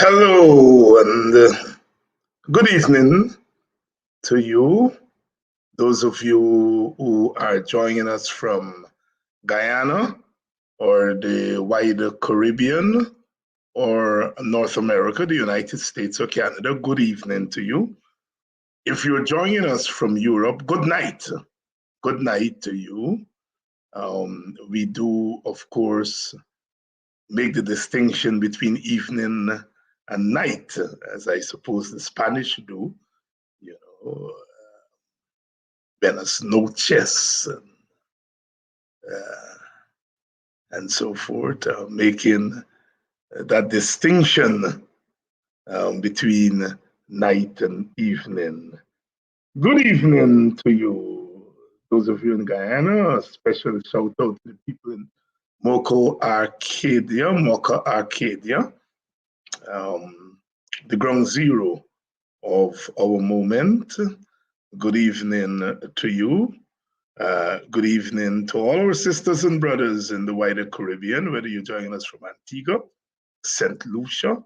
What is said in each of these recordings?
Hello and good evening to you, those of you who are joining us from Guyana or the wider Caribbean or North America, the United States or Canada. Good evening to you. If you're joining us from Europe, good night. Good night to you. We do, of course, make the distinction between evening and night, as I suppose the Spanish do. You know, Buenas noches uh, and so forth, making that distinction between night and evening. Good evening to you, those of you in Guyana. A special shout out to the people in Mocha Arcadia, um, the ground zero of our moment. Good evening to you. Good evening to all our sisters and brothers in the wider Caribbean, whether you're joining us from Antigua, St. Lucia,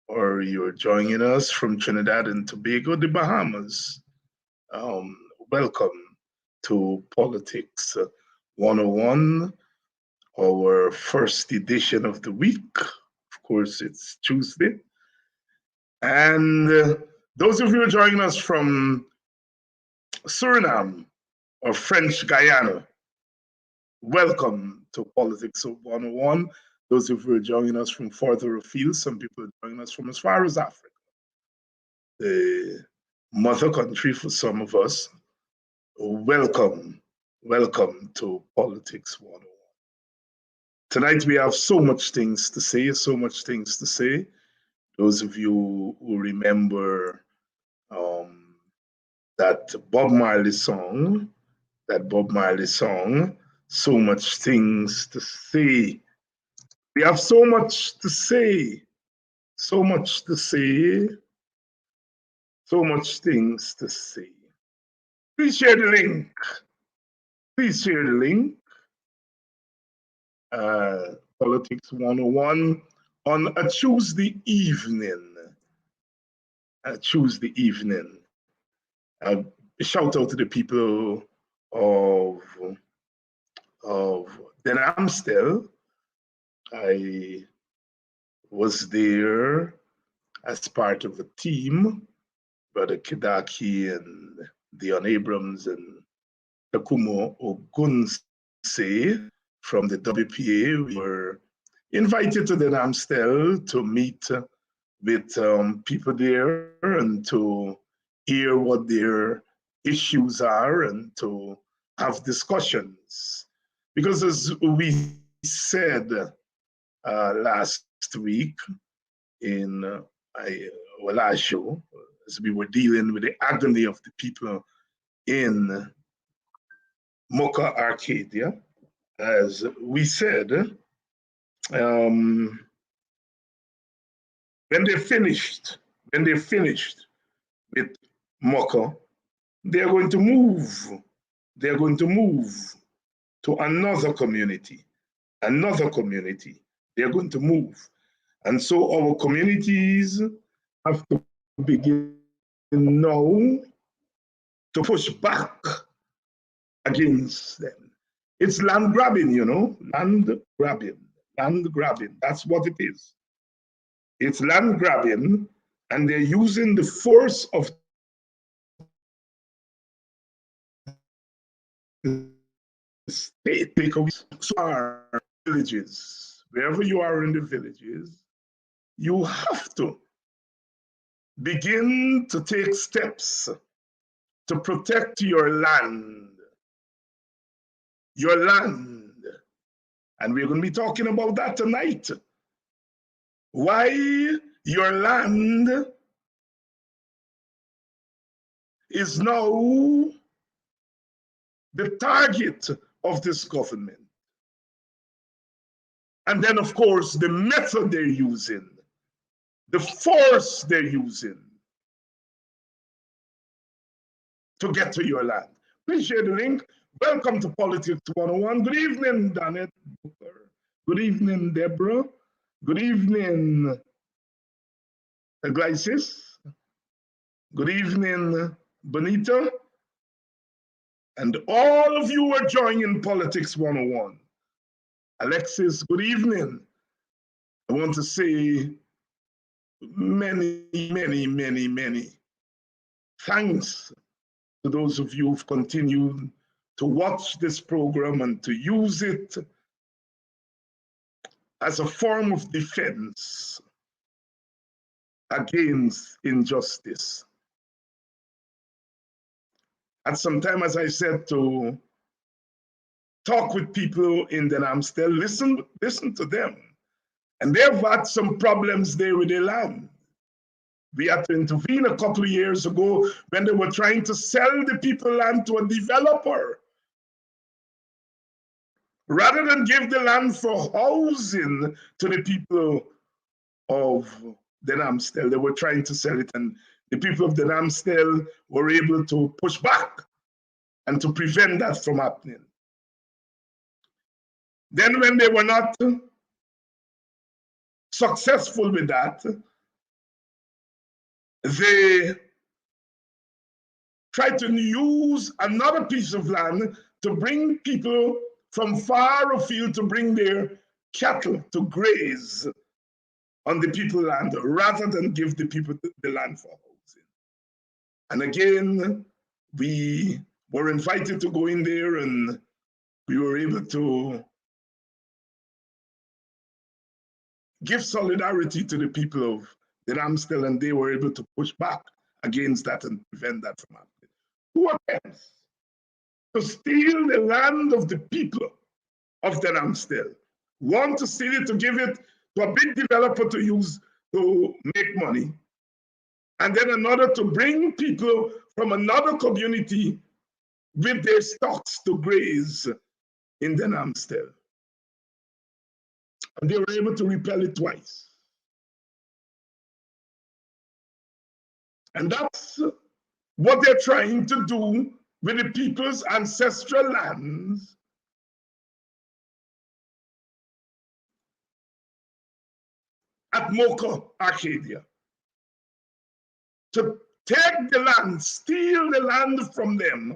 or you're joining us from Trinidad and Tobago, the Bahamas. Um, Welcome to Politics 101, our first edition of the week. Of course, it's Tuesday. And those of you who are joining us from Suriname or French Guyana, welcome to Politics 101. Those of you who are joining us from further afield, some people are joining us from as far as Africa, the mother country for some of us. Welcome, welcome to Politics 101. Tonight we have so much things to say, so much things to say. Those of you who remember that Bob Marley song, so much things to say. We have so much to say, so much to say, so much things to say. Please share the link. Please share the link. Politics 101 on a Tuesday evening. Tuesday evening. Shout out to the people of Den Amstel. I was there as part of a team, Brother Kidaki and Dion Abrams and Takumo Ogunse from the WPA. We were invited to Den Amstel to meet with people there and to hear what their issues are and to have discussions. Because as we said last week in our last show, as we were dealing with the agony of the people in Mocha Arcadia, as we said, when they're finished with Mocha, they're going to move. They're going to move to another community. They're going to move. And so our communities have to begin now to push back against them. It's land grabbing, land grabbing. That's what it is. It's land grabbing, and they're using the force of the state takeaways. So our villages, wherever you are in the villages, you have to begin to take steps to protect your land. Your land. And we're going to be talking about that tonight. Why your land is now the target of this government. And then, of course, the method they're using, the force they're using to get to your land. Please share the link. Welcome to Politics 101. Good evening, Danette Booker. Good evening, Deborah. Good evening, Glycis. Good evening, Bonita. And all of you are joining Politics 101. Alexis, good evening. I want to say many, many, many, many thanks to those of you who've continued to watch this program and to use it as a form of defense against injustice. At some time, as I said, to talk with people in Den Amstel, listen to them. And they've had some problems there with their land. We had to intervene a couple of years ago when they were trying to sell the people land to a developer. Rather than give the land for housing to the people of Den Amstel, they were trying to sell it, and the people of Den Amstel were able to push back and to prevent that from happening. Then when they were not successful with that, they tried to use another piece of land to bring people from far afield to bring their cattle to graze on the people's land rather than give the people the land for housing. And again, we were invited to go in there and we were able to give solidarity to the people of Den Amstel, and they were able to push back against that and prevent that from happening. Who attempts to steal the land of the people of Den Amstel, want to steal it to give it to a big developer to use to make money, and then another to bring people from another community with their stocks to graze in Den Amstel. And they were able to repel it twice. And that's what they're trying to do with the people's ancestral lands at Mocha, Arcadia. To take the land, steal the land from them,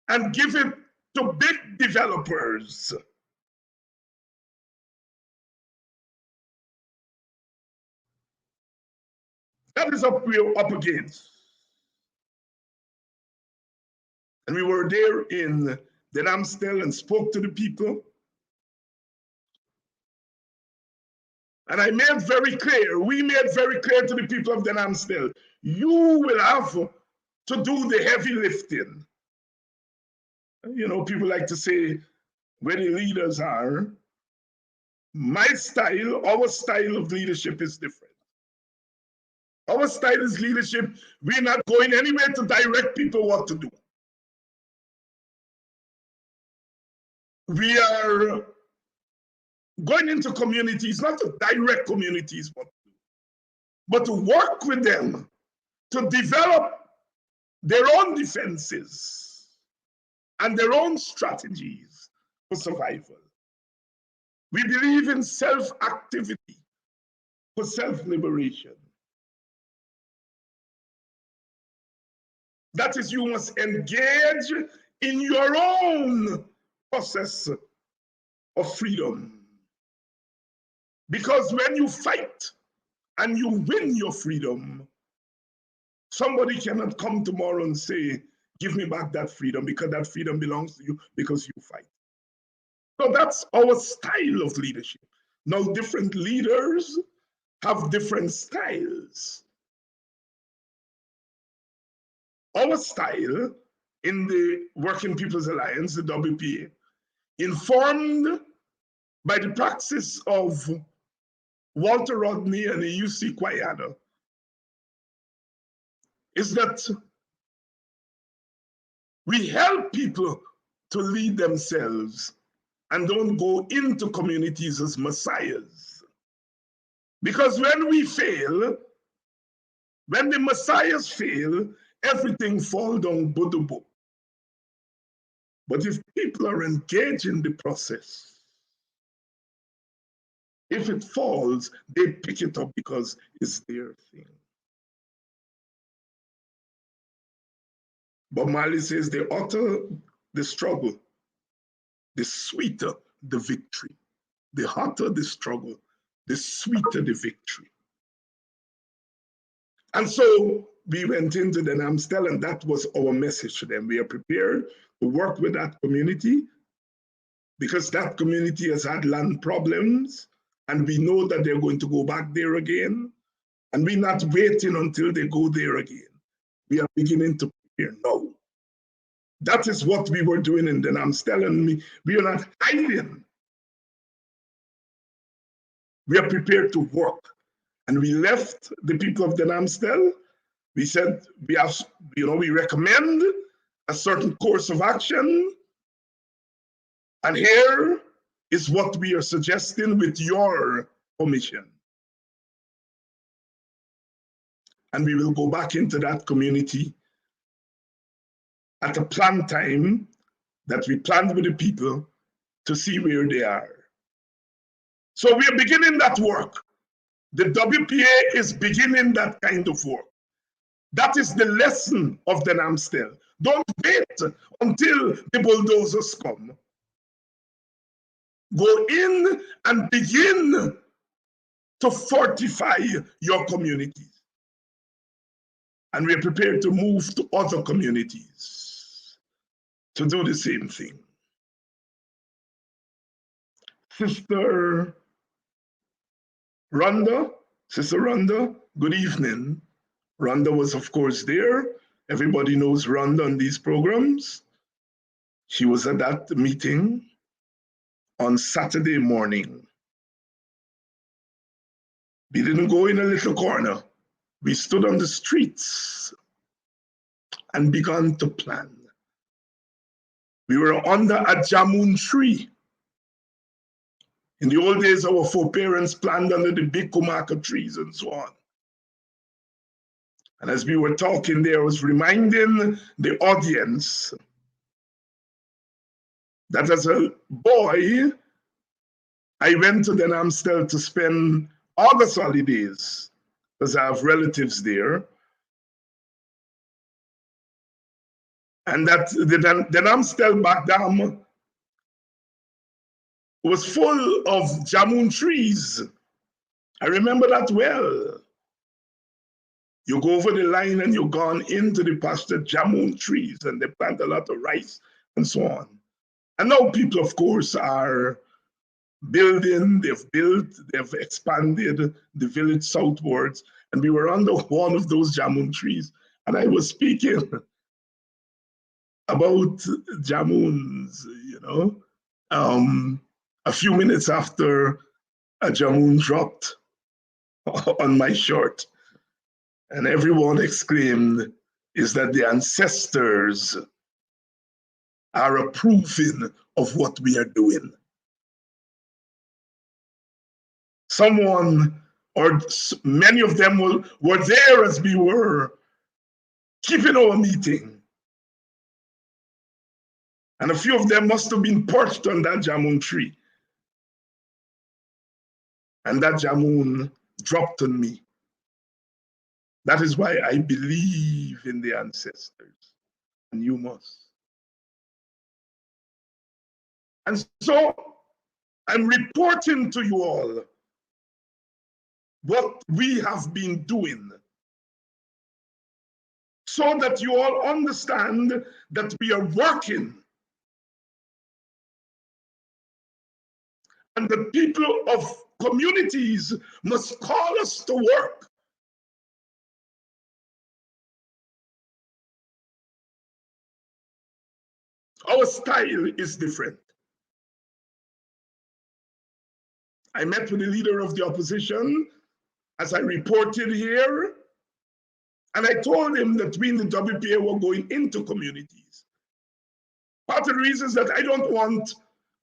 and give it to big developers. That is what we're up against. And we were there in Den Amstel and spoke to the people. And I made very clear, we made very clear to the people of Den Amstel, you will have to do the heavy lifting. You know, people like to say where the leaders are. My style, our style of leadership is different. Our style is leadership. We're not going anywhere to direct people what to do. We are going into communities, not to direct communities what to do, but to work with them to develop their own defenses and their own strategies for survival. We believe in self-activity for self-liberation. That is, you must engage in your own process of freedom. Because when you fight and you win your freedom, somebody cannot come tomorrow and say, give me back that freedom, because that freedom belongs to you because you fight. So that's our style of leadership. Now, different leaders have different styles. Our style in the Working People's Alliance, the WPA, informed by the praxis of Walter Rodney and UC Quayada, is that we help people to lead themselves and don't go into communities as messiahs. Because when we fail, when the messiahs fail, everything falls down budubu. But if people are engaged in the process, If it falls, they pick it up because it's their thing. But Marley says the hotter the struggle, the sweeter the victory. The hotter the struggle, the sweeter the victory. And so we went into the NAMSTEL, and that was our message to them. We are prepared to work with that community because that community has had land problems, and we know that they're going to go back there again. And we're not waiting until they go there again. We are beginning to prepare now. That is what we were doing in the NAMSTEL, and we are not hiding. We are prepared to work. And we left the people of the NAMSTEL. We said we recommend a certain course of action. And here is what we are suggesting with your permission. And we will go back into that community at a planned time that we planned with the people to see where they are. So we are beginning that work. The WPA is beginning that kind of work. That is the lesson of the NAMSTEL. Don't wait until the bulldozers come. Go in and begin to fortify your communities. And we're prepared to move to other communities to do the same thing. Sister Rhonda, good evening. Rhonda was, of course, there. Everybody knows Rhonda on these programs. She was at that meeting on Saturday morning. We didn't go in a little corner. We stood on the streets and began to plan. We were under a jamun tree. In the old days, our foreparents planned under the big Kumaka trees and so on. And as we were talking there, I was reminding the audience that as a boy, I went to the NAMSTEL to spend August holidays because I have relatives there. And that the NAMSTEL back down was full of jamun trees. I remember that well. You go over the line and you've gone into the pasture jamun trees, and they plant a lot of rice and so on. And now people, of course, are building, they've expanded the village southwards, and we were under one of those jamun trees, and I was speaking about jamuns, a few minutes after a jamun dropped on my shirt. And everyone exclaimed, is that the ancestors are approving of what we are doing. Someone, or many of them were there as we were keeping our meeting. And a few of them must have been perched on that jamun tree. And that jamun dropped on me. That is why I believe in the ancestors, and you must. And so I'm reporting to you all what we have been doing so that you all understand that we are working. And the people of communities must call us to work. Our style is different. I met with the leader of the opposition, as I reported here, and I told him that we in the WPA were going into communities. Part of the reason is that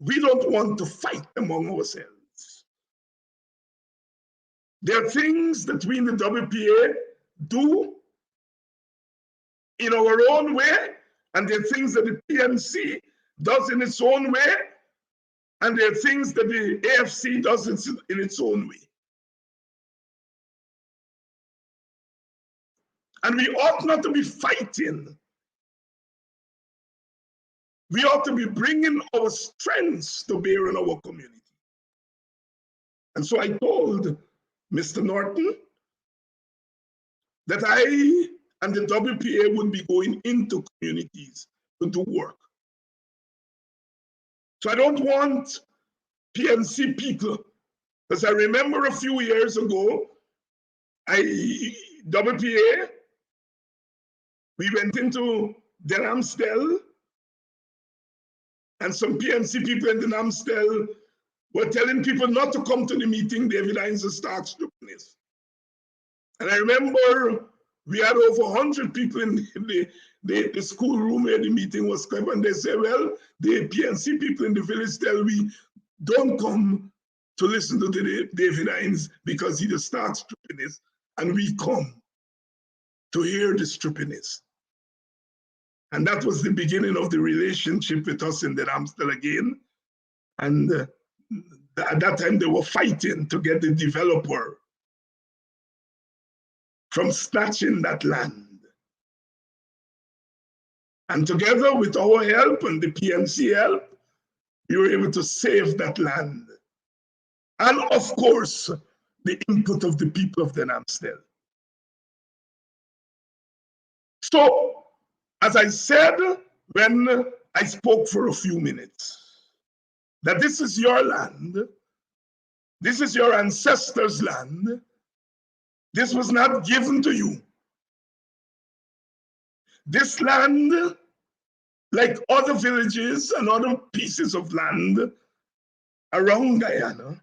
we don't want to fight among ourselves. There are things that we in the WPA do in our own way, and there are things that the PNC does in its own way, And there are things that the AFC does in its own way. And we ought not to be fighting. We ought to be bringing our strengths to bear in our community. And so I told Mr. Norton that I and the WPA would be going into communities to do work. So I don't want PNC people, because I remember a few years ago, WPA, we went into Denhamsdale, and some PNC people in Denhamsdale were telling people not to come to the meeting. David Hines starts doing this. And I remember we had over 100 people in the school room where the meeting was kept, and they said, well, the PNC people in the village tell we don't come to listen to David Hines because he just starts stupidness, and we come to hear the stupidness. And that was the beginning of the relationship with us in Denhamsdale again. And at that time, they were fighting to get the developer from snatching that land. And together with our help and the PNC help, we were able to save that land. And of course, the input of the people of Denhamsdale. So, as I said when I spoke for a few minutes, that this is your land, this is your ancestors' land, this was not given to you. This land, like other villages and other pieces of land around Guyana,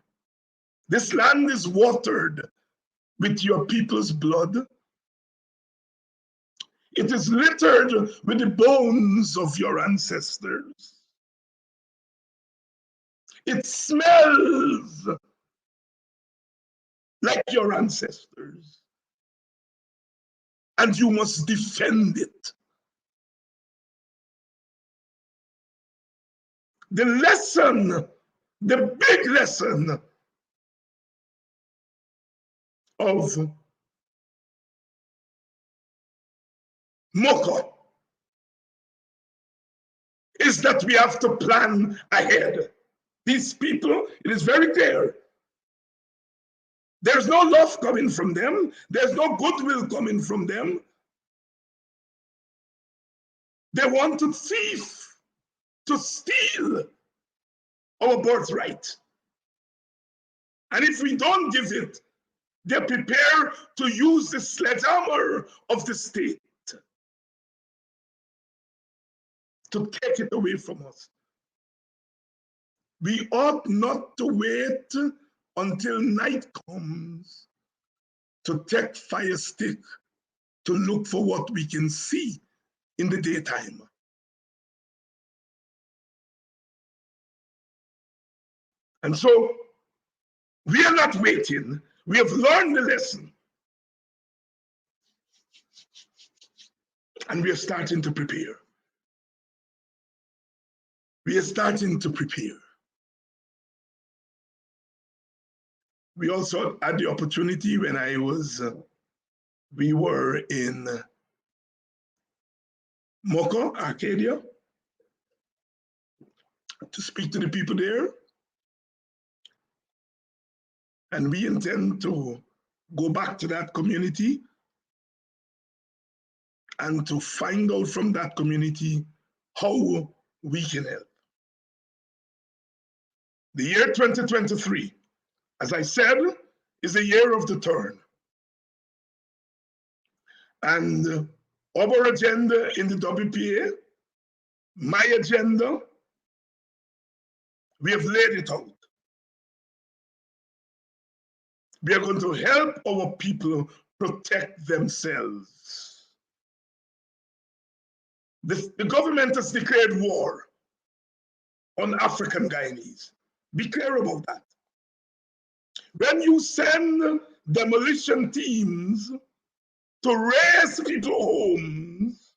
this land is watered with your people's blood. It is littered with the bones of your ancestors. It smells like your ancestors. And you must defend it. The lesson, the big lesson of Moko is that we have to plan ahead. These people, it is very clear. There's no love coming from them. There's no goodwill coming from them. They want to thief, to steal our birthright. And if we don't give it, they prepare to use the sledgehammer of the state to take it away from us. We ought not to wait until night comes to take fire stick to look for what we can see in the daytime. And so we are not waiting. We have learned the lesson. And we are starting to prepare. We are starting to prepare. We also had the opportunity when we were in Moko, Arcadia, to speak to the people there. And we intend to go back to that community and to find out from that community how we can help. The year 2023, as I said, is a year of the turn. And our agenda in the WPA, my agenda, we have laid it out. We are going to help our people protect themselves. The government has declared war on African Guyanese. Be clear about that. When you send demolition teams to raise people's homes,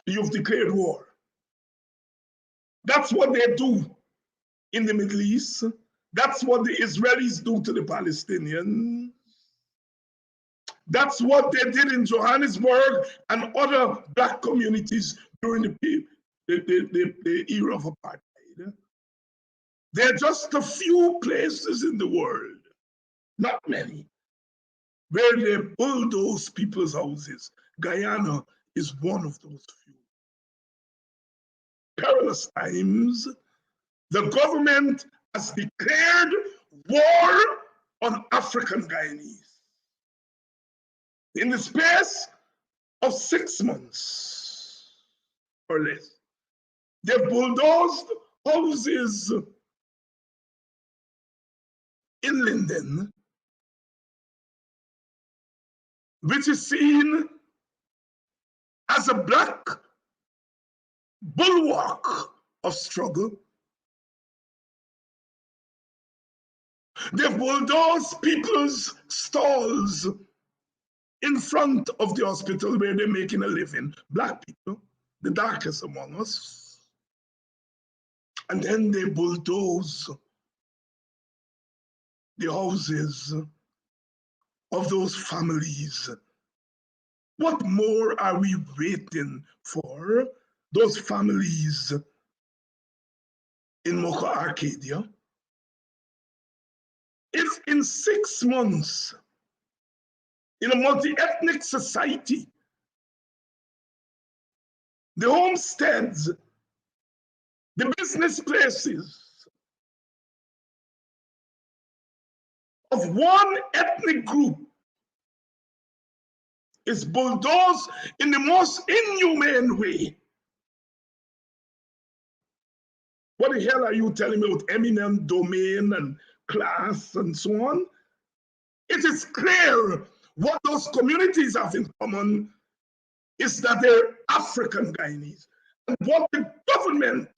you've declared war. That's what they do. in the Middle East. That's what the Israelis do to the Palestinians. That's what they did in Johannesburg and other Black communities during the era of apartheid. There are just a few places in the world, not many, where they bulldoze people's houses. Guyana is one of those few. Perilous times, the government has declared war on African Guyanese. In the space of 6 months or less, they bulldozed houses in Linden, which is seen as a Black bulwark of struggle. They bulldoze people's stalls in front of the hospital where they're making a living. Black people, the darkest among us. And then they bulldoze the houses of those families. What more are we waiting for? Those families in Mocha Arcadia? If in 6 months, in a multi-ethnic society, the homesteads, the business places of one ethnic group is bulldozed in the most inhumane way. What the hell are you telling me with eminent domain and class and so on? It is clear what those communities have in common is that they're African Guyanese. And what the government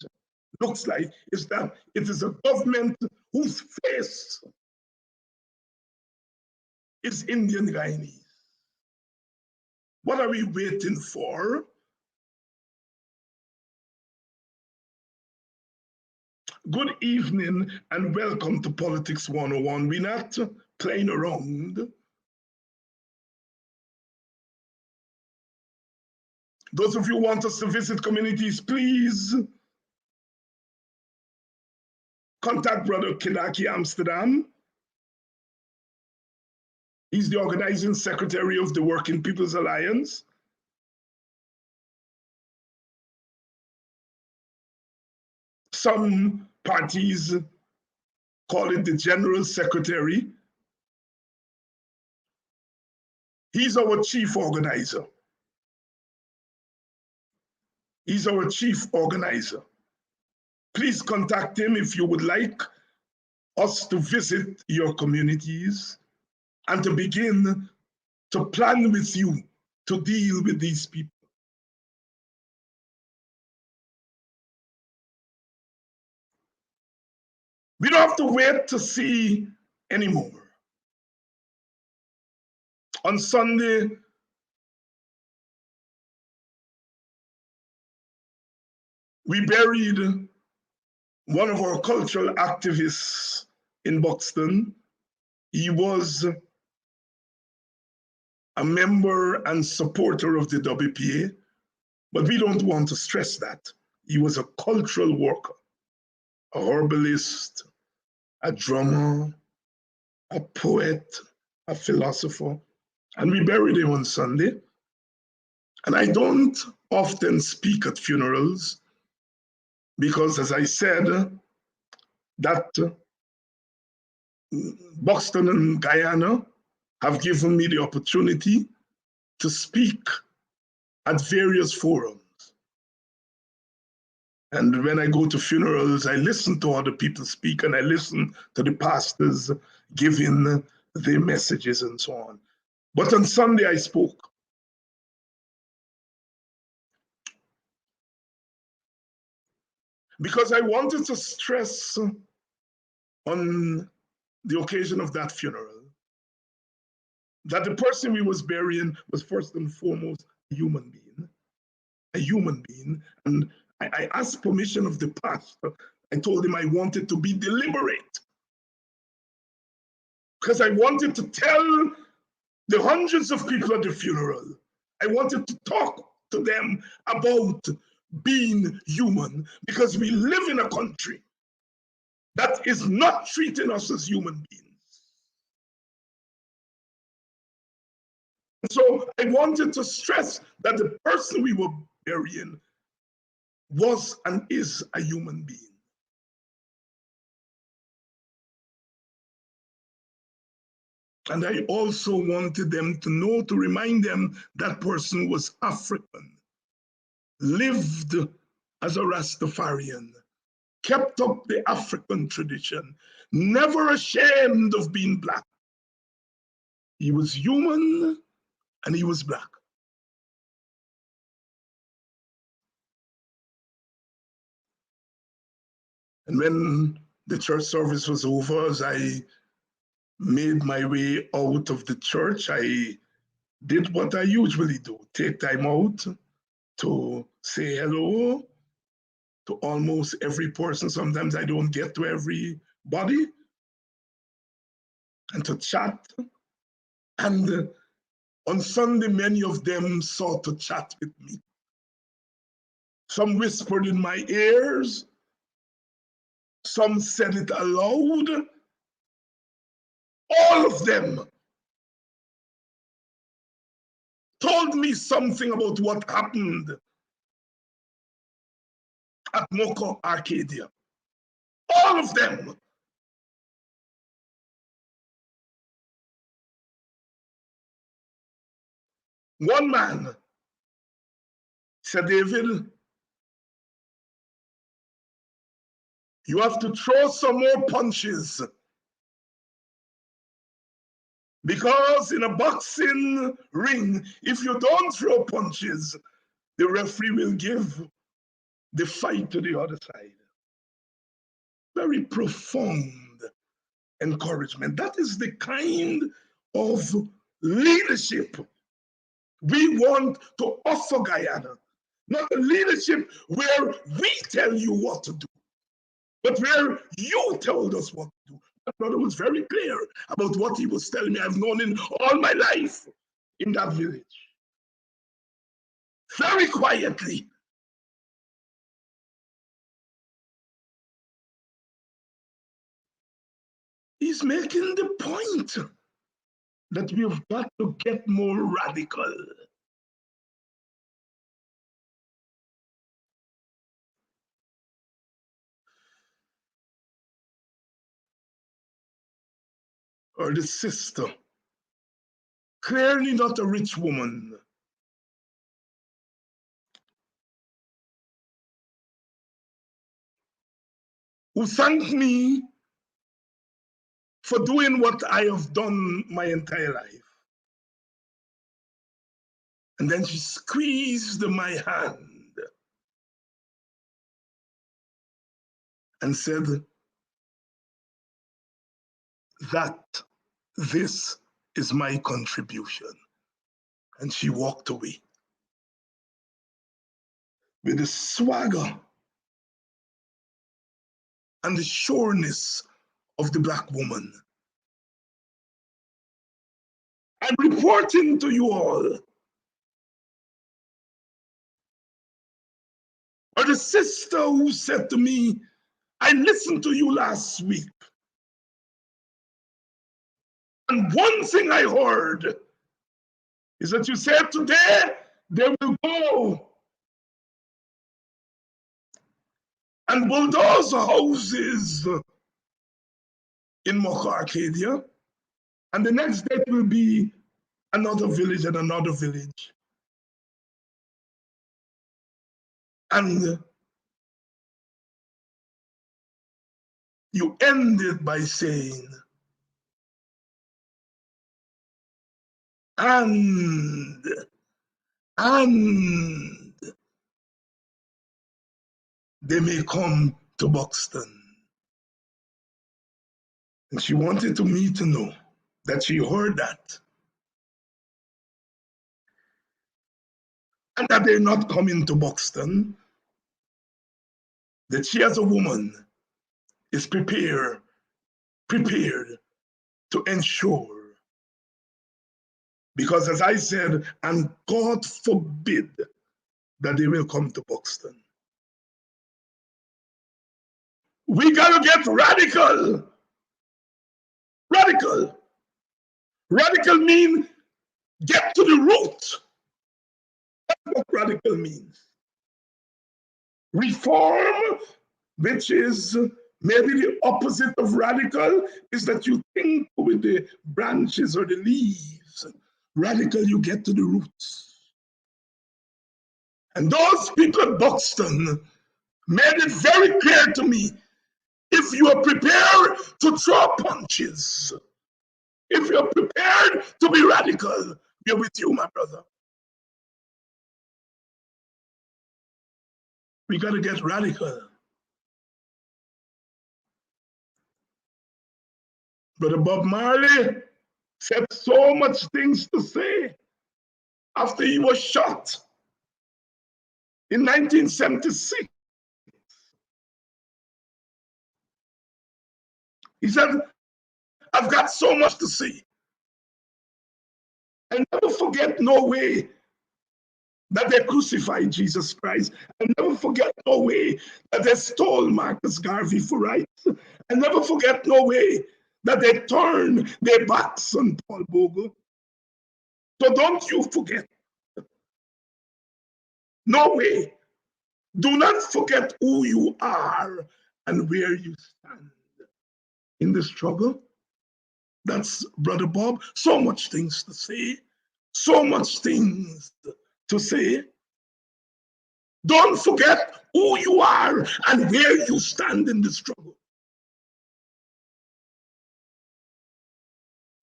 looks like is that it is a government whose face is Indian Guyanese. What are we waiting for? Good evening and welcome to Politics 101. We're not playing around. Those of you who want us to visit communities, please contact Brother Kidaki Amsterdam. He's the organizing secretary of the Working People's Alliance. Some parties call it the general secretary. He's our chief organizer. He's our chief organizer. Please contact him if you would like us to visit your communities and to begin to plan with you to deal with these people. We don't have to wait to see anymore. On Sunday, we buried one of our cultural activists in Buxton. He was a member and supporter of the WPA, but we don't want to stress that. He was a cultural worker, a herbalist, a drummer, a poet, a philosopher, and we buried him on Sunday. And I don't often speak at funerals because, as I said, that Buxton and Guyana have given me the opportunity to speak at various forums. And when I go to funerals, I listen to other people speak and I listen to the pastors giving their messages and so on. But on Sunday, I spoke. Because I wanted to stress on the occasion of that funeral that the person we was burying was first and foremost a human being. And I asked permission of the pastor I told him I wanted to be deliberate because I wanted to tell the hundreds of people at the funeral, I wanted to talk to them about being human because we live in a country that is not treating us as human beings. So I wanted to stress that the person we were burying was and is a human being. And I also wanted them to know, to remind them that person was African, lived as a Rastafarian, kept up the African tradition, never ashamed of being Black. He was human and he was Black. And when the church service was over, as I made my way out of the church, I did what I usually do, take time out to say hello to almost every person. Sometimes I don't get to everybody, and to chat. And on Sunday, many of them sought to chat with me. Some whispered in my ears, some said it aloud. All of them told me something about what happened at Mocha Arcadia. All of them. One man said, David, you have to throw some more punches because in a boxing ring, if you don't throw punches, the referee will give the fight to the other side. Very profound encouragement. That is the kind of leadership we want to offer Guyana. Not a leadership where we tell you what to do, but where you told us what to do. My brother was very clear about what he was telling me. I've known him all my life in that village. Very quietly. He's making the point that we've got to get more radical. Or the sister, clearly not a rich woman, who thanked me for doing what I have done my entire life. And then she squeezed my hand and said that this is my contribution. And she walked away with the swagger and the sureness of the Black woman. I'm reporting to you all, or the sister who said to me, I listened to you last week, and one thing I heard is that you said today they will go and bulldoze houses in Mocha Arcadia, and the next day it will be another village and another village. And you ended by saying, and they may come to Buxton. And she wanted me to know that she heard that. And that they're not coming to Buxton, that she as a woman is prepared to ensure. Because as I said, and God forbid that they will come to Buxton. We gotta get radical. Radical. Radical means get to the root. That's what radical means. Reform, which is maybe the opposite of radical, is that you think with the branches or the leaves. Radical, you get to the roots. And those people at Buxton made it very clear to me, if you are prepared to throw punches, if you're prepared to be radical, we're with you, my brother. We got to get radical. Brother Bob Marley said so much things to say after he was shot in 1976. He said, I've got so much to say. I never forget no way that they crucified Jesus Christ. I never forget no way that they stole Marcus Garvey for rights. I never forget no way that they turned their backs on Paul Bogle. So don't you forget. No way. Do not forget who you are and where you stand in the struggle. That's Brother Bob. So much things to say. So much things to say. Don't forget who you are and where you stand in the struggle.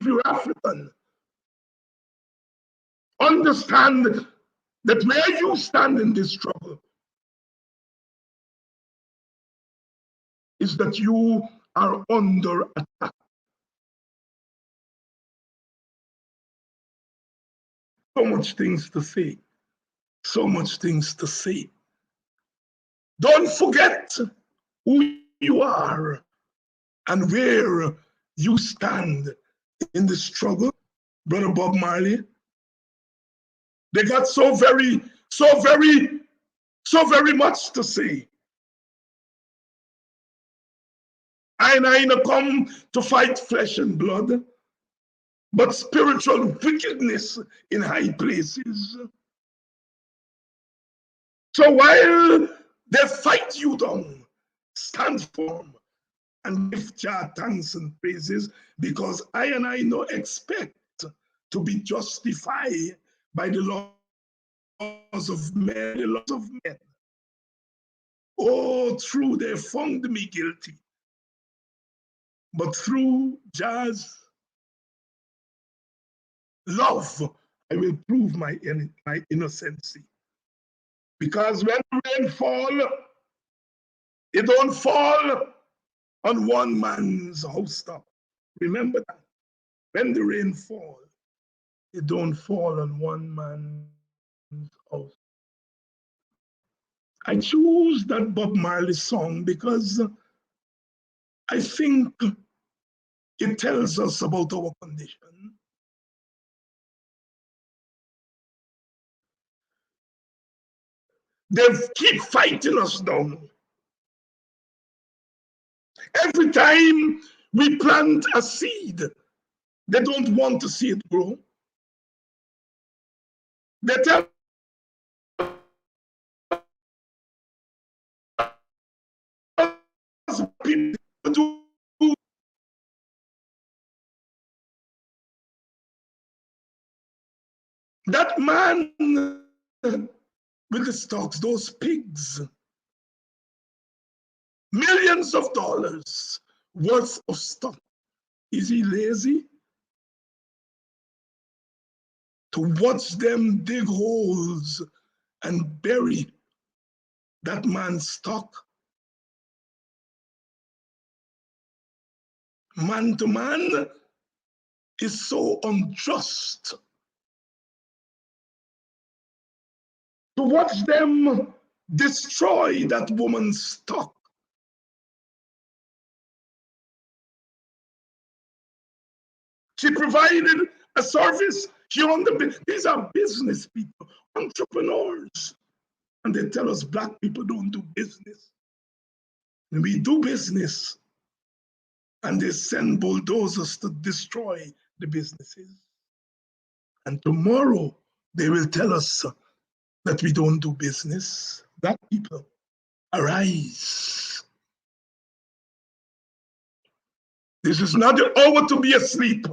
If you're African, understand that where you stand in this struggle is that you are under attack. So much things to say. So much things to say. Don't forget who you are and where you stand in the struggle. Brother Bob Marley, they got so very much to say. I ain't come to fight flesh and blood, but spiritual wickedness in high places. So while they fight you down, stand firm and give Jah thanks and praises, because I no expect to be justified by the laws of men, the laws of men. Oh, true, they found me guilty. But through Jah's love, I will prove my innocency. Because when the rain fall, it don't fall on one man's house top. Remember that. When the rain fall, it don't fall on one man's house. I choose that Bob Marley song because I think it tells us about our condition. They keep fighting us down. Every time we plant a seed, they don't want to see it grow. They tell us people to do. That man with the stocks, those pigs, millions of dollars worth of stock. Is he lazy? To watch them dig holes and bury that man's stock. Man to man is so unjust. To watch them destroy that woman's stock. She provided a service. These are business people, entrepreneurs. And they tell us black people don't do business. And we do business. And they send bulldozers to destroy the businesses. And tomorrow they will tell us that we don't do business. Black people, arise. This is not the hour to be asleep.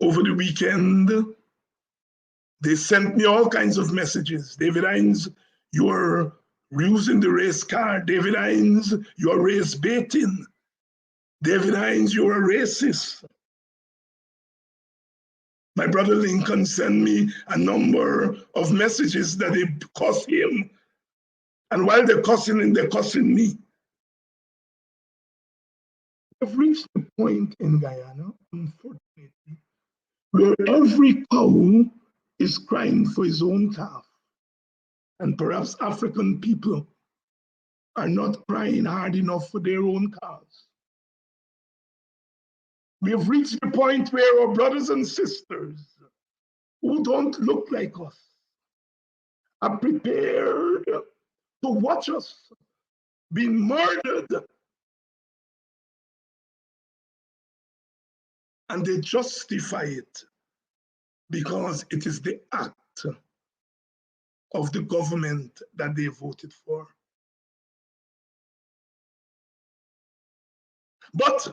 Over the weekend, they sent me all kinds of messages. David Hines, you're using the race card. David Hines, you're race baiting. David Hines, you're a racist. My brother Lincoln sent me a number of messages that they cuss him. And while they're cussing him, they're cussing me. We've reached the point in Guyana, unfortunately, where every cow is crying for his own calf. And perhaps African people are not crying hard enough for their own cause. We have reached the point where our brothers and sisters who don't look like us are prepared to watch us being murdered. And they justify it because it is the act of the government that they voted for. But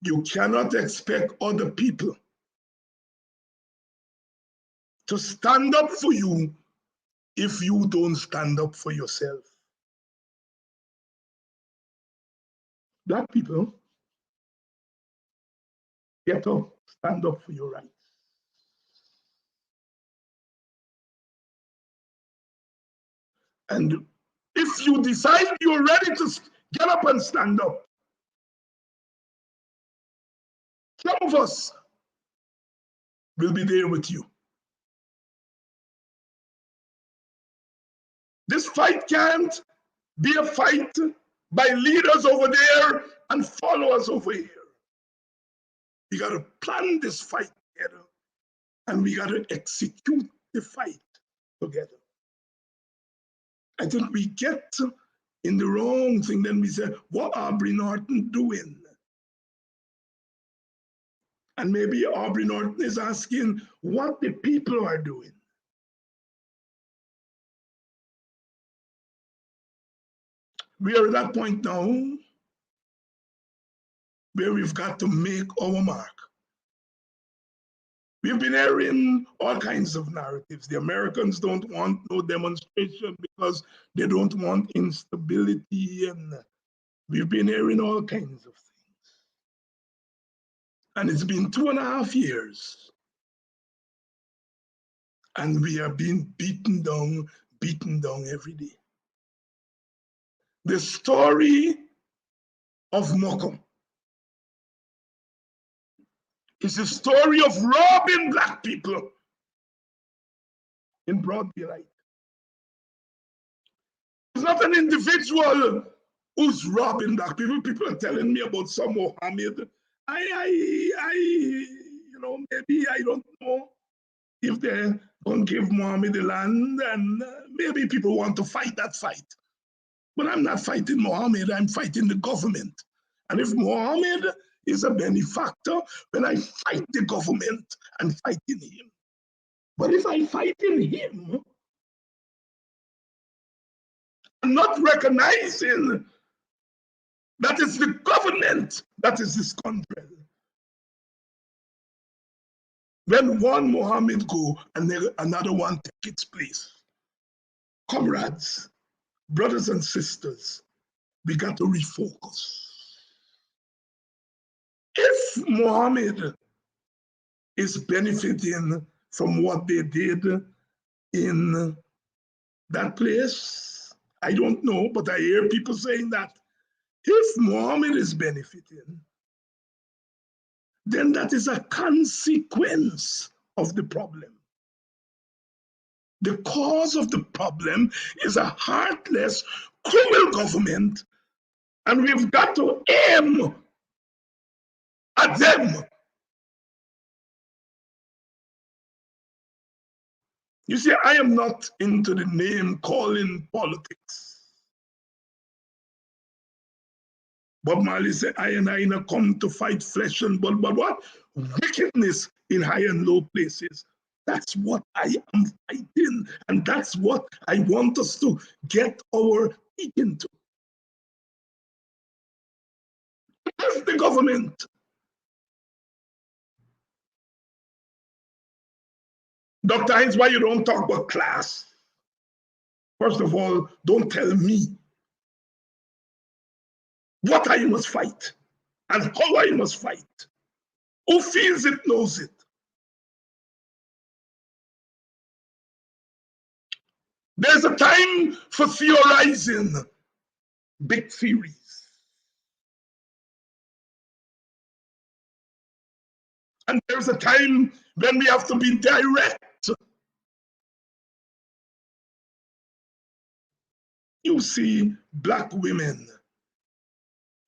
you cannot expect other people to stand up for you if you don't stand up for yourself. Black people, get up, stand up for your rights. And if you decide you're ready to get up and stand up, some of us will be there with you. This fight can't be a fight by leaders over there and followers over here. We got to plan this fight together and we got to execute the fight together. I think we get in the wrong thing, then we say, what Aubrey Norton doing? And maybe Aubrey Norton is asking what the people are doing. We are at that point now where we've got to make our mark. We've been hearing all kinds of narratives. The Americans don't want no demonstration because they don't want instability, and we've been hearing all kinds of things. And it's been 2.5 years. And we are being beaten down every day. The story of Mokum is a story of robbing Black people in broad daylight. It's not an individual who's robbing Black people. People are telling me about some Mohammed. Maybe I don't know if they don't give Mohammed the land, and maybe people want to fight that fight. But I'm not fighting Mohammed, I'm fighting the government. And if Mohammed is a benefactor, then I fight the government and fighting him. But if I fight in him, I'm not recognizing that it's the government that is this country. When one Mohammed go and another one take its place. Comrades, brothers and sisters, we got to refocus. If Mohammed is benefiting from what they did in that place, I don't know, but I hear people saying that if Mohammed is benefiting, then that is a consequence of the problem. The cause of the problem is a heartless, cruel government And we've got to aim at them. You see, I am not into the name calling politics. Bob Marley said, I and I not come to fight flesh and blood, but what? Wickedness in high and low places. That's what I am fighting, and that's what I want us to get our feet into. That's the government. Dr. Hines, why you don't talk about class? First of all, don't tell me what I must fight and how I must fight. Who feels it knows it. There's a time for theorizing big theories. And there's a time when we have to be direct. You see Black women,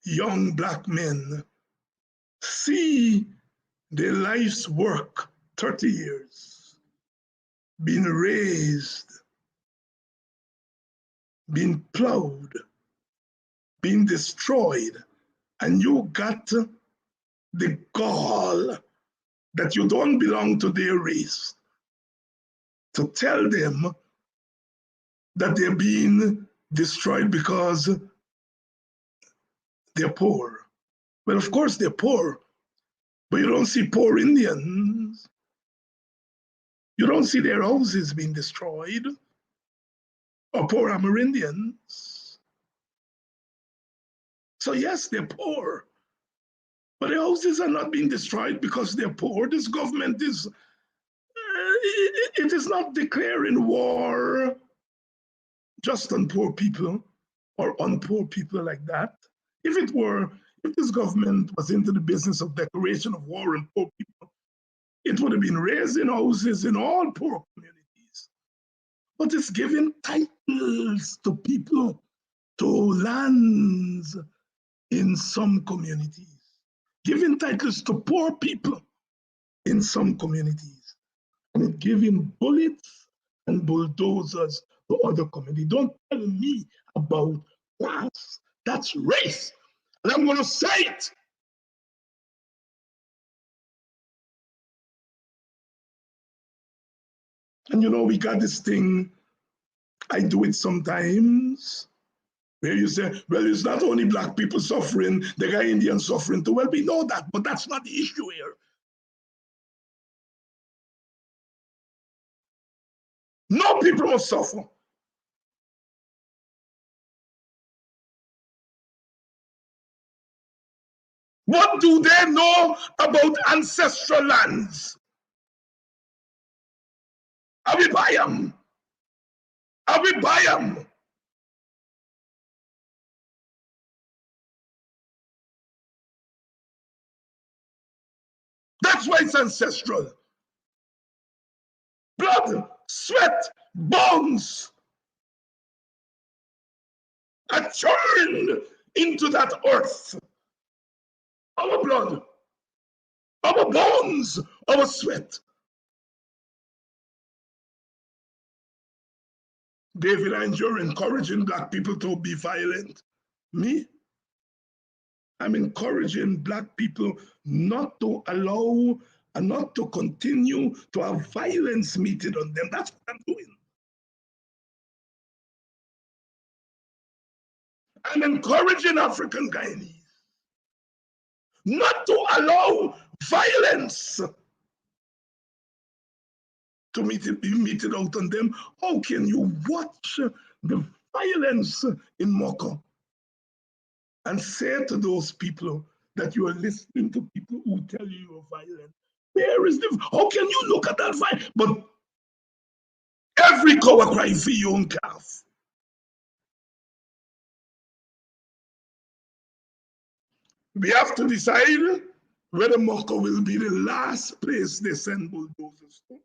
young Black men, see their life's work, 30 years, being raised, being plowed, being destroyed, and you got the gall that you don't belong to their race to tell them that they're being destroyed because they're poor. Well, of course they're poor, but you don't see poor Indians. You don't see their houses being destroyed, or poor Amerindians. So yes, they're poor, but their houses are not being destroyed because they're poor. This government is, it is not declaring war just on poor people or on poor people like that. If it were, if this government was into the business of declaration of war on poor people, it would have been raising houses in all poor communities. But it's giving titles to people, to lands in some communities, giving titles to poor people in some communities, and it giving bullets and bulldozers to other communities. Don't tell me about class. That's race. And I'm going to say it. And you know, we got this thing, I do it sometimes, where you say, well, it's not only Black people suffering, they got Indians suffering too. Well, we know that, but that's not the issue here. No people must suffer. What do they know about ancestral lands? I will buy them. I will buy them. That's why it's ancestral. Blood, sweat, bones are turned into that earth. Our blood, our bones, our sweat. David, and you're encouraging Black people to be violent. Me? I'm encouraging Black people not to allow and not to continue to have violence meted on them. That's what I'm doing. I'm encouraging African Guyanese not to allow violence to be meted out on them. How can you watch the violence in Moko and say to those people that you are listening to people who tell you you're violent? Where is the, how can you look at that violence? But every cow cry for your own calf. We have to decide whether Moko will be the last place they send bulldozers to,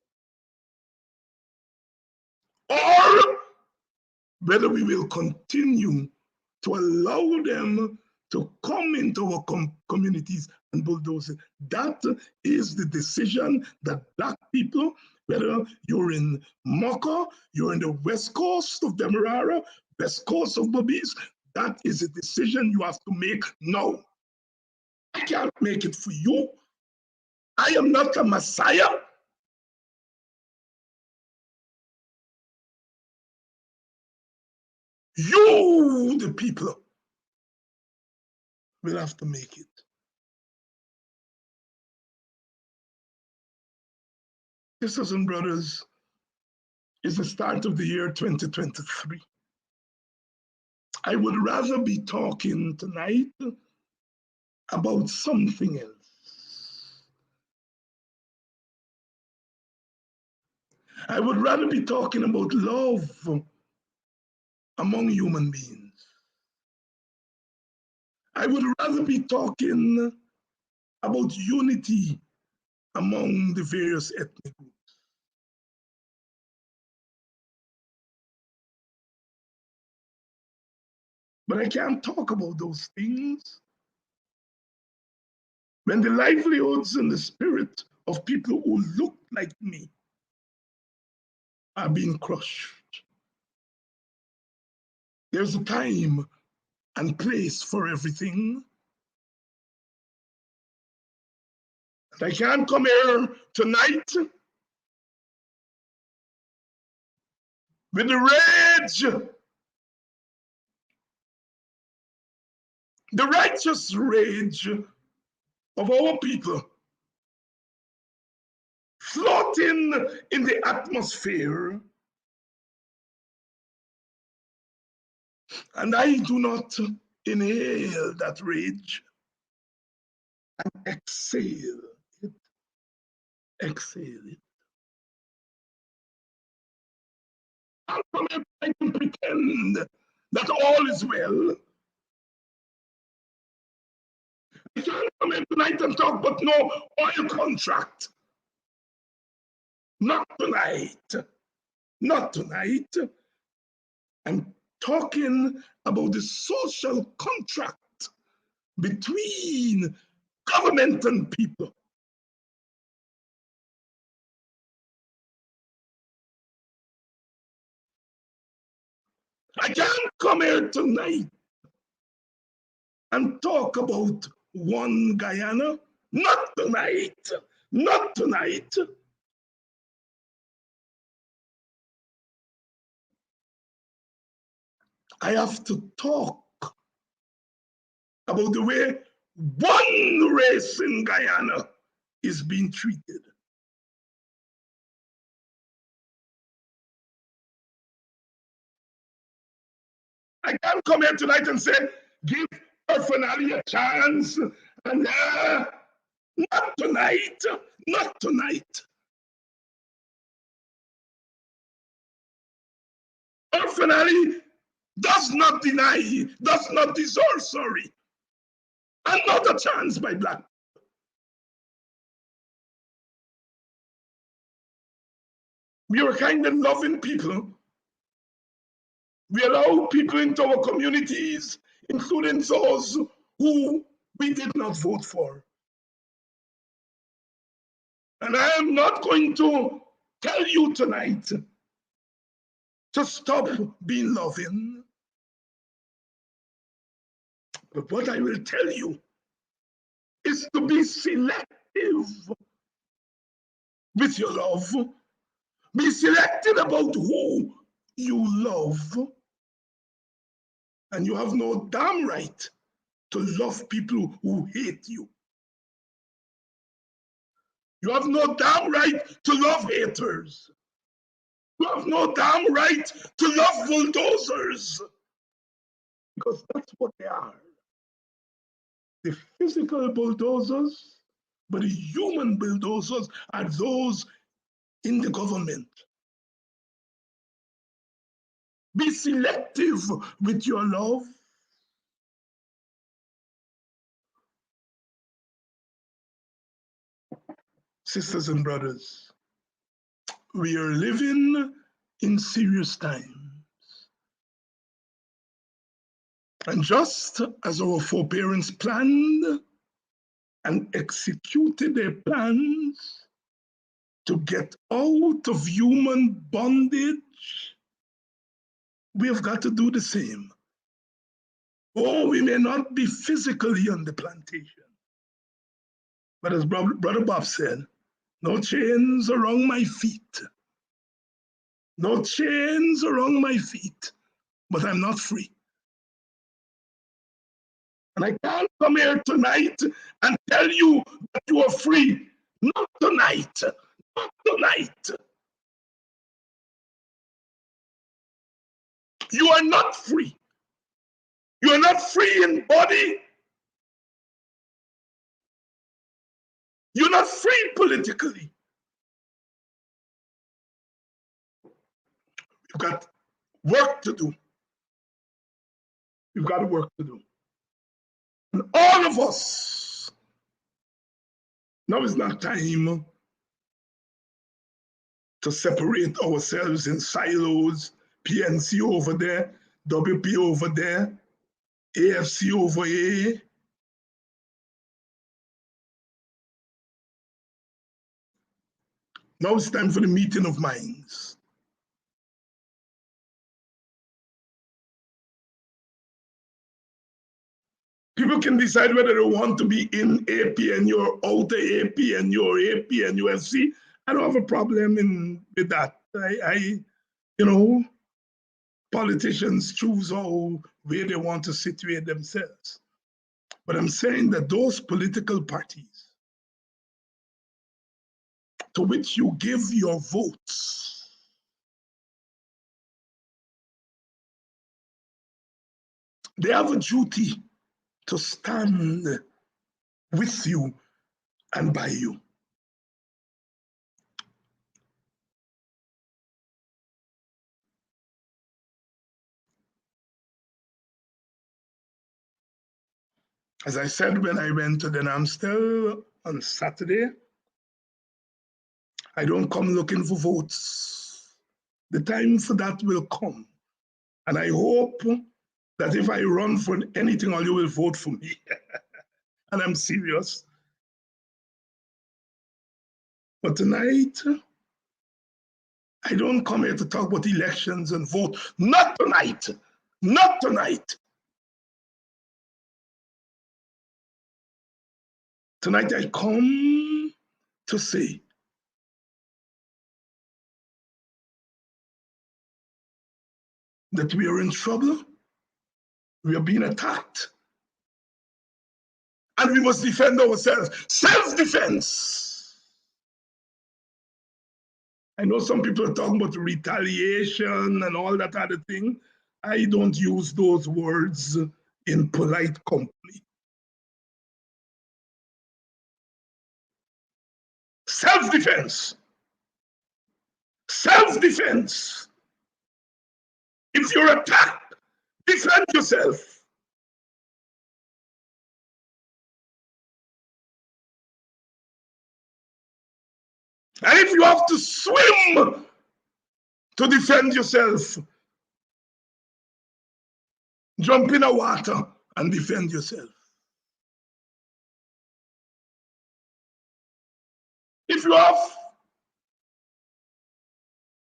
or whether we will continue to allow them to come into our communities and bulldoze it. That is the decision that Black people, whether you're in Mocha, you're in the west coast of Demerara, west coast of Bobis, that is a decision you have to make now. I can't make it for you. I am not a messiah. You, the people, will have to make it. Sisters and brothers, it's the start of the year 2023. I would rather be talking tonight about something else. I would rather be talking about love among human beings. I would rather be talking about unity among the various ethnic groups. But I can't talk about those things when the livelihoods and the spirit of people who look like me are being crushed. There's a time and place for everything. And I can't come here tonight with the rage, the righteous rage of our people floating in the atmosphere. And I do not inhale that rage and exhale it. Exhale it. And from it, I can pretend that all is well. I can't come in tonight and talk about no oil contract. Not tonight. Not tonight. I'm talking about the social contract between government and people. I can't come here tonight and talk about one Guyana. Not tonight. Not tonight. I have to talk about the way one race in Guyana is being treated. I can't come here tonight and say, give Erfanali a chance, and not tonight, not tonight. Erfanali does not deny, does not deserve sorry. Another chance by Black. We are kind and loving people. We allow people into our communities, including those who we did not vote for. And I am not going to tell you tonight to stop being loving. But what I will tell you is to be selective with your love. Be selective about who you love. And you have no damn right to love people who hate you. You have no damn right to love haters. You have no damn right to love bulldozers. Because that's what they are. The physical bulldozers, but the human bulldozers are those in the government. Be selective with your love. Sisters and brothers, we are living in serious times. And just as our foreparents planned and executed their plans to get out of human bondage, we have got to do the same. Oh, we may not be physically on the plantation, but as Brother Bob said, no chains around my feet. No chains around my feet, but I'm not free. And I can't come here tonight and tell you that you are free. Not tonight. Not tonight. You are not free. You are not free in body. You're not free politically. You've got work to do. You've got work to do. And all of us, now is not time to separate ourselves in silos, PNC over there, WP over there, AFC over here. Now it's time for the meeting of minds. People can decide whether they want to be in AP and you're out of AP and you're AP and UFC. I don't have a problem with that. You know, politicians choose where they want to situate themselves. But I'm saying that those political parties to which you give your votes, they have a duty to stand with you and by you. As I said when I went to the Amstel on Saturday, I don't come looking for votes. The time for that will come. And I hope that if I run for anything, all you will vote for me. And I'm serious. But tonight, I don't come here to talk about elections and vote. Not tonight. Not tonight. Tonight I come to say that we are in trouble, we are being attacked, and we must defend ourselves. Self-defense. I know some people are talking about retaliation and all that other thing. I don't use those words in polite company. Self-defense. Self-defense. If you're attacked, defend yourself. And if you have to swim to defend yourself, jump in the water and defend yourself. If you have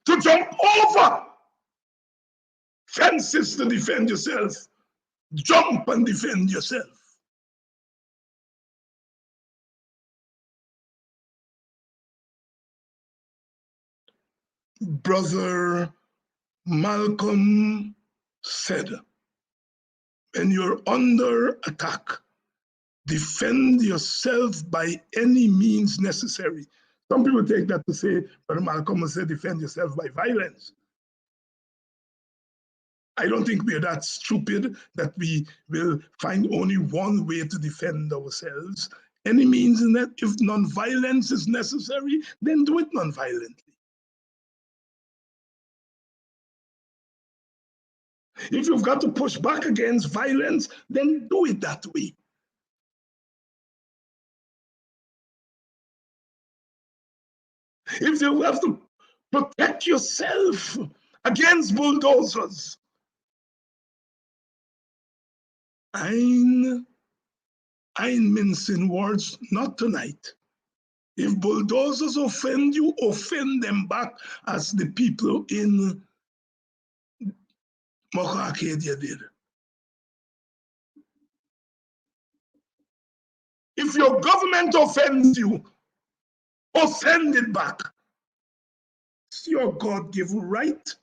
to jump over fences to defend yourself, jump and defend yourself. Brother Malcolm said, when you're under attack, defend yourself by any means necessary. Some people take that to say, Brother Malcolm said, defend yourself by violence. I don't think we're that stupid that we will find only one way to defend ourselves. Any means in that, if non-violence is necessary, then do it non-violently. If you've got to push back against violence, then do it that way. If you have to protect yourself against bulldozers, I'm mincing words, not tonight. If bulldozers offend you, offend them back as the people in Moko Acadia did. If your government offends you, offend it back. It's your God-given right.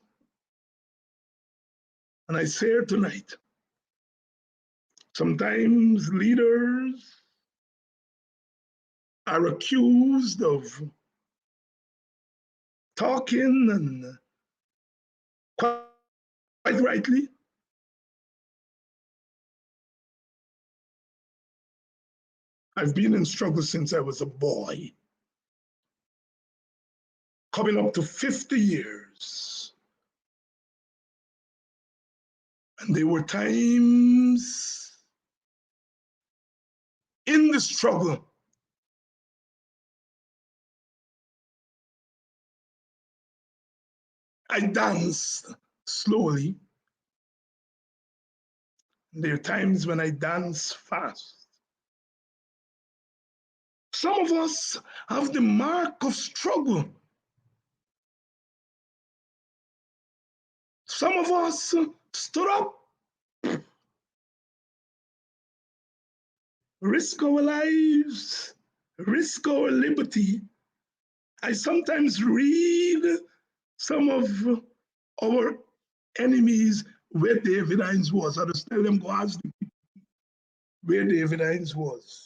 And I say it tonight. Sometimes leaders are accused of talking, and quite rightly, I've been in struggle since I was a boy, coming up to 50 years. And there were times in the struggle I danced slowly. There are times when I dance fast. Some of us have the mark of struggle. Some of us stood up, risk our lives, risk our liberty. I sometimes read some of our enemies where David Hines was. I just tell them, go ask them where David Hines was.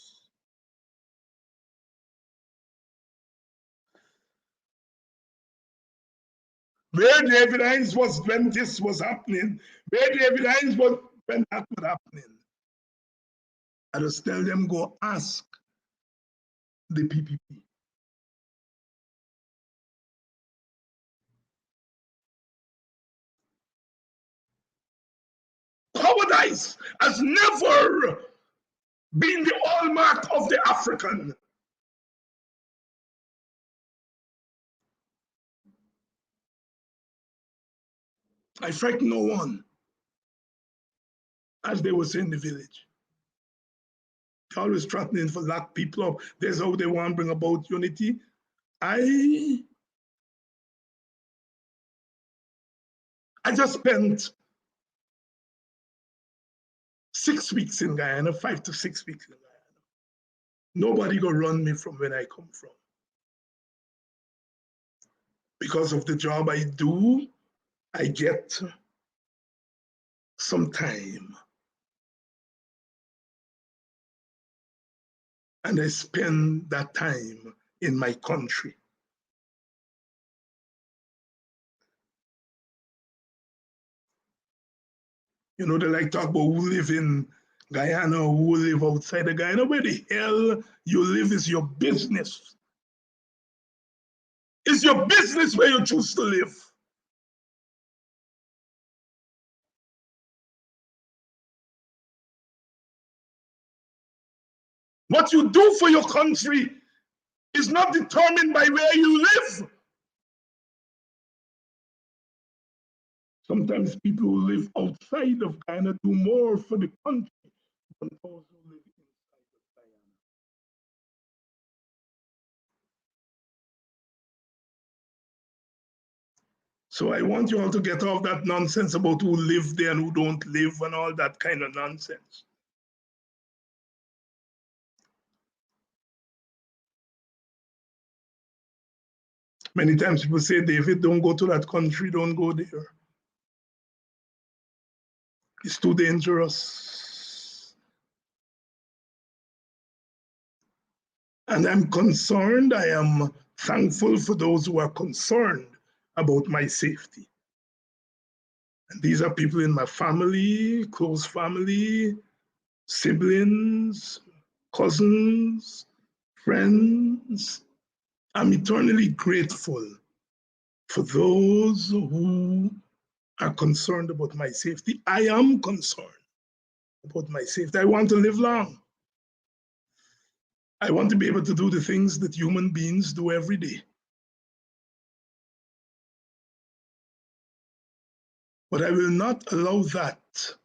Where David Hines was when this was happening, where David Hines was when that was happening. I just tell them, go ask the PPP. Cowardice has never been the hallmark of the African. I frighten no one, as they would say in the village. They're always threatening to lock people up. That's how they want to bring about unity. I just spent 6 weeks in Guyana, 5 to 6 weeks in Guyana. Nobody gonna run me from where I come from. Because of the job I do, I get some time. And I spend that time in my country. You know, they like talk about who live in Guyana or who live outside of Guyana. Where the hell you live is your business. It's your business where you choose to live. What you do for your country is not determined by where you live. Sometimes people who live outside of Guyana do more for the country than those who live inside of Guyana. So I want you all to get off that nonsense about who live there and who don't live and all that kind of nonsense. Many times people say, David, don't go to that country, don't go there. It's too dangerous. And I'm concerned, I am thankful for those who are concerned about my safety. And these are people in my family, close family, siblings, cousins, friends. I'm eternally grateful for those who are concerned about my safety. I am concerned about my safety. I want to live long. I want to be able to do the things that human beings do every day. But I will not allow that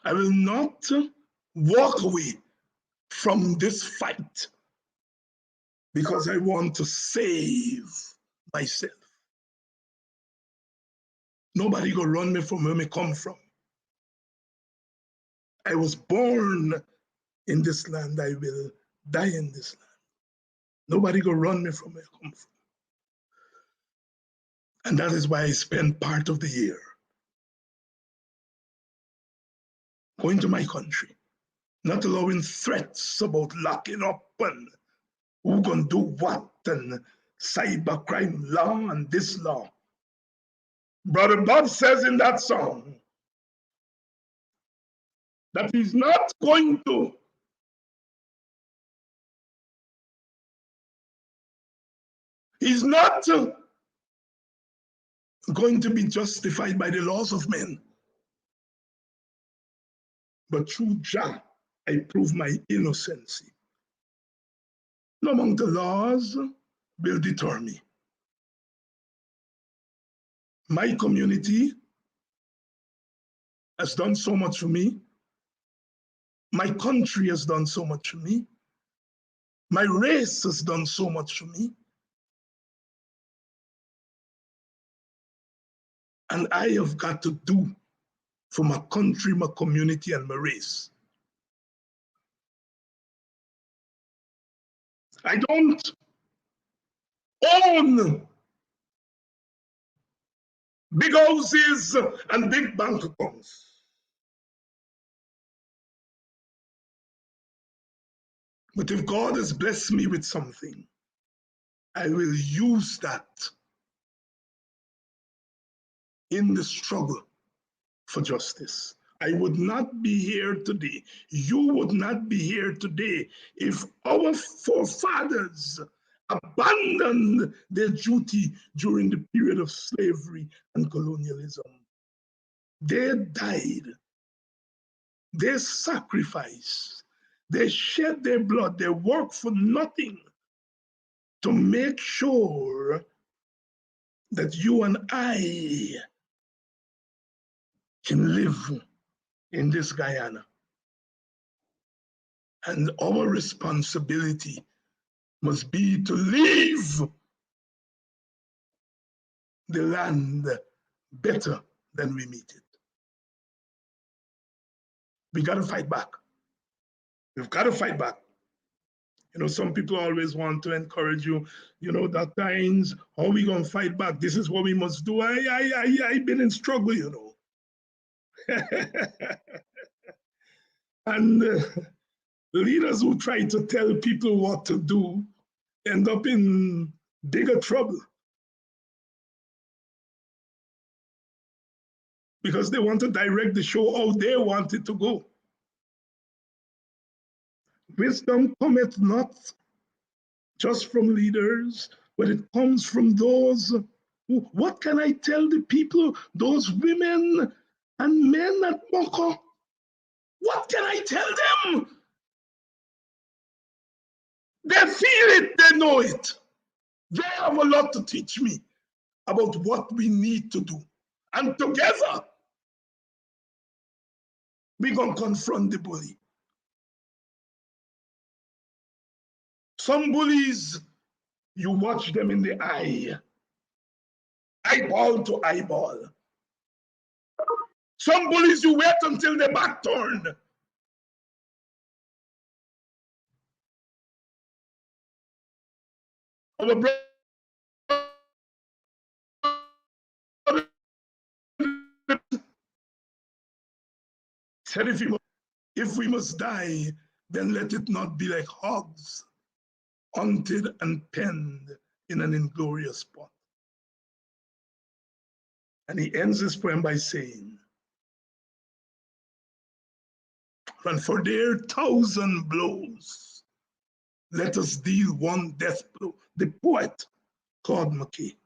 I will not walk away from this fight because I want to save myself. Nobody gonna run me from where me come from. I was born in this land. I will die in this land. Nobody gonna run me from where I come from. And that is why I spend part of the year going to my country, not allowing threats about locking up and who gonna do what and cybercrime law and this law. Brother Bob says in that song that he's not going to he's not going to be justified by the laws of men, but through Jah I prove my innocency. No among the laws will deter me. My community has done so much for me. My country has done so much for me. My race has done so much for me. And I have got to do for my country, my community, and my race. I don't own big houses and big bank accounts. But if God has blessed me with something, I will use that in the struggle for justice. I would not be here today. You would not be here today if our forefathers abandoned their duty during the period of slavery and colonialism. They died, they sacrificed, they shed their blood, they worked for nothing to make sure that you and I can live in this Guyana. And our responsibility must be to leave the land better than we meet it. We got to fight back. We've got to fight back. You know, some people always want to encourage you, you know, that times, how we going to fight back? This is what we must do. I've been in struggle, you know. And leaders who try to tell people what to do end up in bigger trouble because they want to direct the show how they want it to go. Wisdom cometh not just from leaders, but it comes from those who, what can I tell the people, those women and men at Moko? What can I tell them? They feel it, they know it. They have a lot to teach me about what we need to do. And together, we're going to confront the bully. Some bullies, you watch them in the eye, eyeball to eyeball. Some bullies, you wait until their back turned. Our brother said, if we must die, then let it not be like hogs, hunted and penned in an inglorious spot. And he ends his poem by saying, and for their 1,000 blows, let us deal one death blow. The poet, Claude McKay.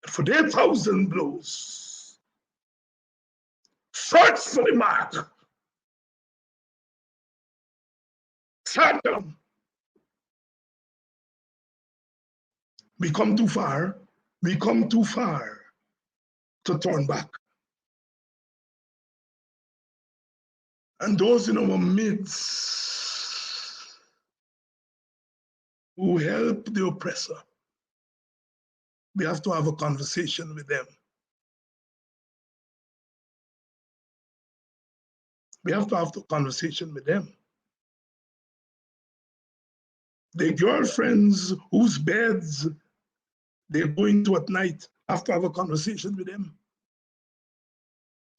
For their 1,000 blows, search for the mark. Track them. We come too far. We come too far to turn back. And those in our midst who help the oppressor, we have to have a conversation with them. We have to have a conversation with them. The girlfriends whose beds they're going to at night, have to have a conversation with them.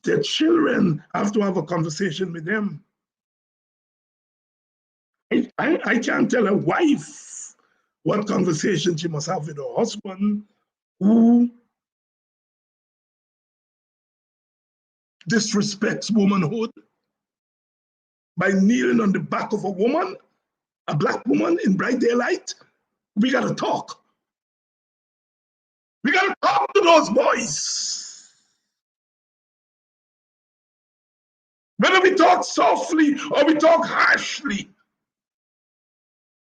Their children have to have a conversation with them. I can't tell a wife what conversation she must have with her husband who disrespects womanhood by kneeling on the back of a woman, a black woman in bright daylight. We got to talk. We got to talk to those boys. Whether we talk softly or we talk harshly,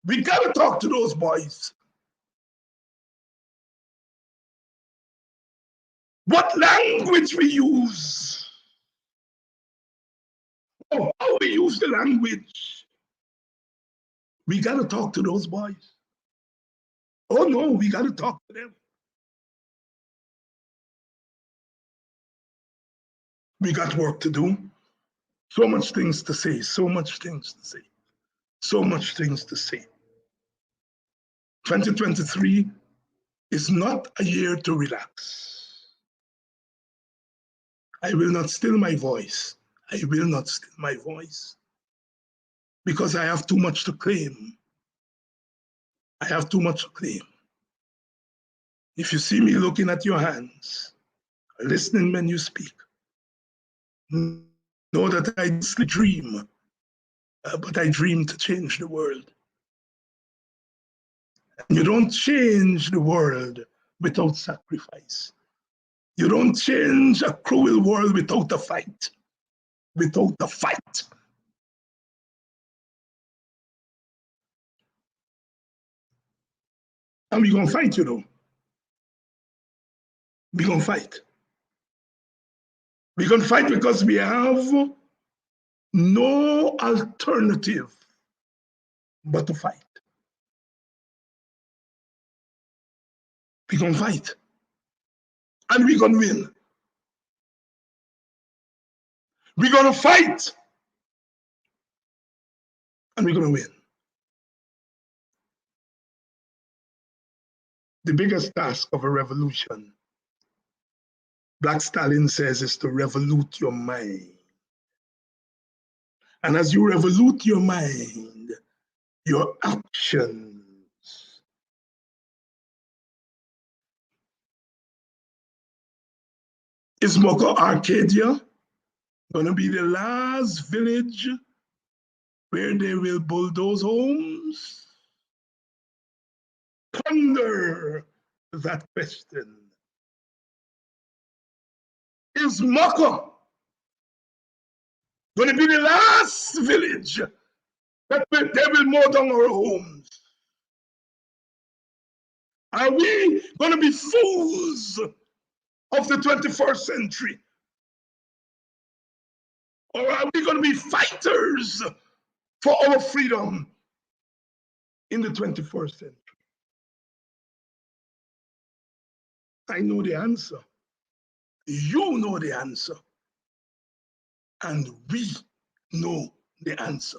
we got to talk to those boys. What language we use, or how we use the language, we got to talk to those boys. Oh no, we got to talk to them. We got work to do. So much things to say, so much things to say, so much things to say. 2023 is not a year to relax. I will not still my voice. I will not still my voice because I have too much to claim. I have too much to claim. If you see me looking at your hands, listening when you speak, know that I just dream, but I dream to change the world. And you don't change the world without sacrifice. You don't change a cruel world without a fight. Without a fight. And we're going to fight, you know. We're going to fight. We're going to fight because we have no alternative but to fight. We're going to fight. And we're going to win. We're going to fight. And we're going to win. The biggest task of a revolution, Black Stalin says, is to revolute your mind. And as you revolute your mind, your actions is Moko Arcadia going to be the last village where they will bulldoze homes? Ponder that question. Is Moko going to be the last village that they will mow down our homes? Are we going to be fools of the 21st century? Or are we going to be fighters for our freedom in the 21st century? I know the answer. You know the answer. And we know the answer.